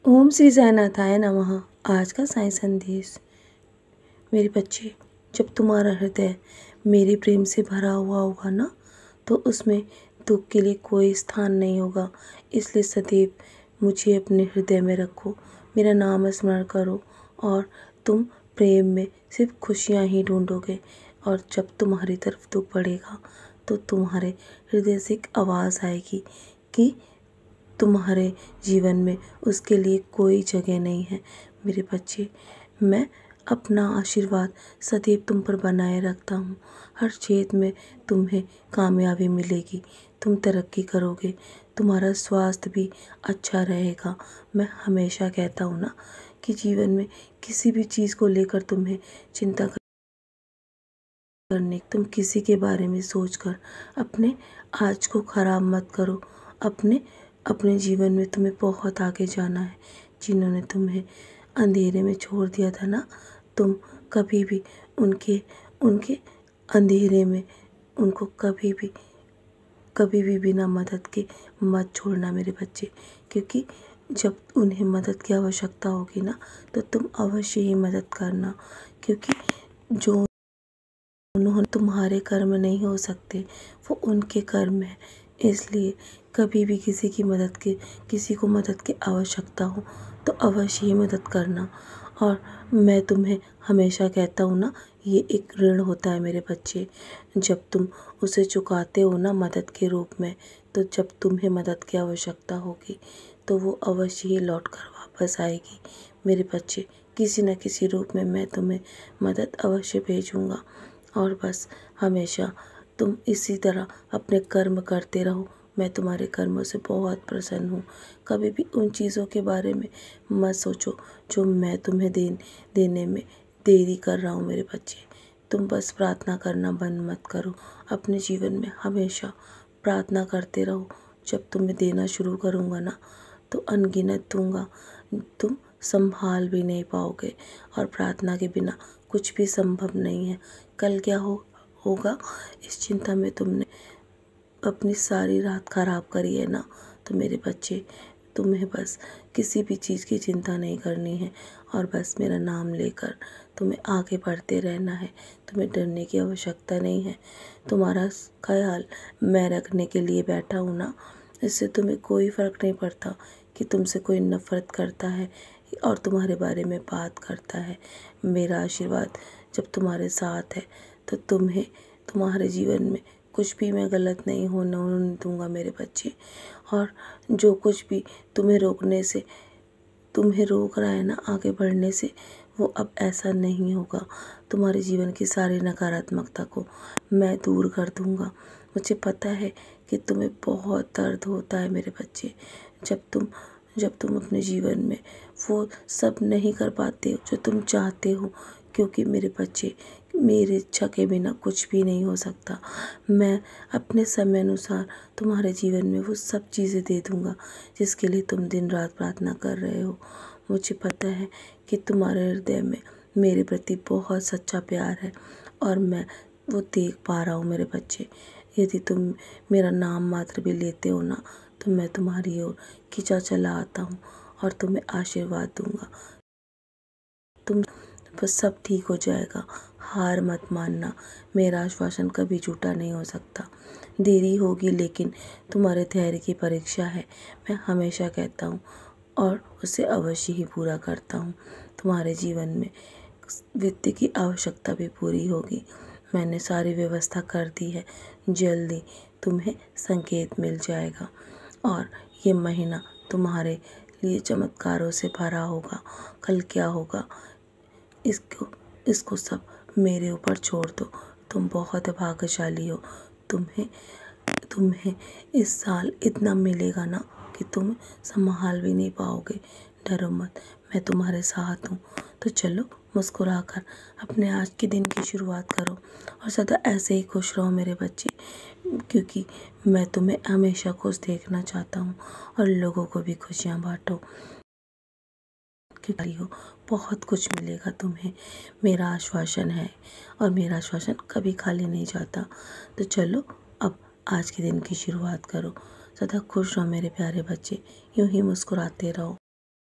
ओम श्री साईनाथाय नमः। आज का साई संदेश। मेरे बच्चे, जब तुम्हारा हृदय मेरे प्रेम से भरा हुआ होगा ना, तो उसमें दुख के लिए कोई स्थान नहीं होगा। इसलिए सदैव मुझे अपने हृदय में रखो, मेरा नाम स्मरण करो और तुम प्रेम में सिर्फ खुशियाँ ही ढूंढोगे। और जब तुम्हारी तरफ दुख बढ़ेगा तो तुम्हारे हृदय से एक आवाज़ आएगी कि तुम्हारे जीवन में उसके लिए कोई जगह नहीं है। मेरे बच्चे, मैं अपना आशीर्वाद सदैव तुम पर बनाए रखता हूँ। हर क्षेत्र में तुम्हें कामयाबी मिलेगी, तुम तरक्की करोगे, तुम्हारा स्वास्थ्य भी अच्छा रहेगा। मैं हमेशा कहता हूँ ना कि जीवन में किसी भी चीज़ को लेकर तुम्हें चिंता करने, तुम किसी के बारे में सोचकर अपने आज को खराब मत करो। अपने जीवन में तुम्हें बहुत आगे जाना है। जिन्होंने तुम्हें अंधेरे में छोड़ दिया था ना, तुम कभी भी उनके अंधेरे में उनको कभी भी बिना मदद के मत छोड़ना मेरे बच्चे। क्योंकि जब उन्हें मदद की आवश्यकता होगी ना, तो तुम अवश्य ही मदद करना। क्योंकि जो उन्होंने तुम्हारे कर्म नहीं हो सकते, वो उनके कर्म है। इसलिए कभी भी किसी को मदद की आवश्यकता हो तो अवश्य ही मदद करना। और मैं तुम्हें हमेशा कहता हूँ ना, ये एक ऋण होता है मेरे बच्चे। जब तुम उसे चुकाते हो ना मदद के रूप में, तो जब तुम्हें मदद की आवश्यकता होगी तो वो अवश्य ही लौट कर वापस आएगी। मेरे बच्चे, किसी न किसी रूप में मैं तुम्हें मदद अवश्य भेजूँगा। और बस हमेशा तुम इसी तरह अपने कर्म करते रहो। मैं तुम्हारे कर्मों से बहुत प्रसन्न हूँ। कभी भी उन चीज़ों के बारे में मत सोचो जो मैं तुम्हें देने में देरी कर रहा हूँ मेरे बच्चे। तुम बस प्रार्थना करना बंद मत करो। अपने जीवन में हमेशा प्रार्थना करते रहो। जब तुम्हें देना शुरू करूँगा ना, तो अनगिनत दूँगा, तुम संभाल भी नहीं पाओगे। और प्रार्थना के बिना कुछ भी संभव नहीं है। कल क्या होगा इस चिंता में तुमने अपनी सारी रात खराब करी है ना। तो मेरे बच्चे, तुम्हें बस किसी भी चीज़ की चिंता नहीं करनी है और बस मेरा नाम लेकर तुम्हें आगे बढ़ते रहना है। तुम्हें डरने की आवश्यकता नहीं है। तुम्हारा ख्याल मैं रखने के लिए बैठा हूँ ना, इससे तुम्हें कोई फ़र्क नहीं पड़ता कि तुमसे कोई नफ़रत करता है और तुम्हारे बारे में बात करता है। मेरा आशीर्वाद जब तुम्हारे साथ है तो तुम्हारे जीवन में कुछ भी मैं गलत नहीं होने दूंगा मेरे बच्चे। और जो कुछ भी तुम्हें रोक रहा है ना आगे बढ़ने से, वो अब ऐसा नहीं होगा। तुम्हारे जीवन की सारी नकारात्मकता को मैं दूर कर दूंगा। मुझे पता है कि तुम्हें बहुत दर्द होता है मेरे बच्चे, जब तुम अपने जीवन में वो सब नहीं कर पाते हो जो तुम चाहते हो। क्योंकि मेरे बच्चे, मेरी इच्छा के बिना कुछ भी नहीं हो सकता। मैं अपने समय अनुसार तुम्हारे जीवन में वो सब चीज़ें दे दूँगा जिसके लिए तुम दिन रात प्रार्थना कर रहे हो। मुझे पता है कि तुम्हारे हृदय में मेरे प्रति बहुत सच्चा प्यार है और मैं वो देख पा रहा हूँ मेरे बच्चे। यदि तुम मेरा नाम मात्र भी लेते हो ना, तो मैं तुम्हारी ओर खींचा चला आता हूँ और तुम्हें आशीर्वाद दूँगा। तुम बस सब ठीक हो जाएगा। हार मत मानना, मेरा आश्वासन कभी झूठा नहीं हो सकता। देरी होगी लेकिन तुम्हारे धैर्य की परीक्षा है, मैं हमेशा कहता हूँ और उसे अवश्य ही पूरा करता हूँ। तुम्हारे जीवन में वित्त की आवश्यकता भी पूरी होगी। मैंने सारी व्यवस्था कर दी है, जल्दी तुम्हें संकेत मिल जाएगा और ये महीना तुम्हारे लिए चमत्कारों से भरा होगा। कल क्या होगा इसको सब मेरे ऊपर छोड़ दो। तुम बहुत भाग्यशाली हो। तुम्हें इस साल इतना मिलेगा ना कि तुम संभाल भी नहीं पाओगे। डरो मत, मैं तुम्हारे साथ हूँ। तो चलो मुस्कुराकर अपने आज के दिन की शुरुआत करो और सदा ऐसे ही खुश रहो मेरे बच्चे। क्योंकि मैं तुम्हें हमेशा खुश देखना चाहता हूँ और लोगों को भी खुशियाँ बांटो। क्योंकि हो बहुत कुछ मिलेगा तुम्हें, मेरा आश्वासन है और मेरा आश्वासन कभी खाली नहीं जाता। तो चलो अब आज के दिन की शुरुआत करो। सदा खुश रहो मेरे प्यारे बच्चे, यूं ही मुस्कुराते रहो।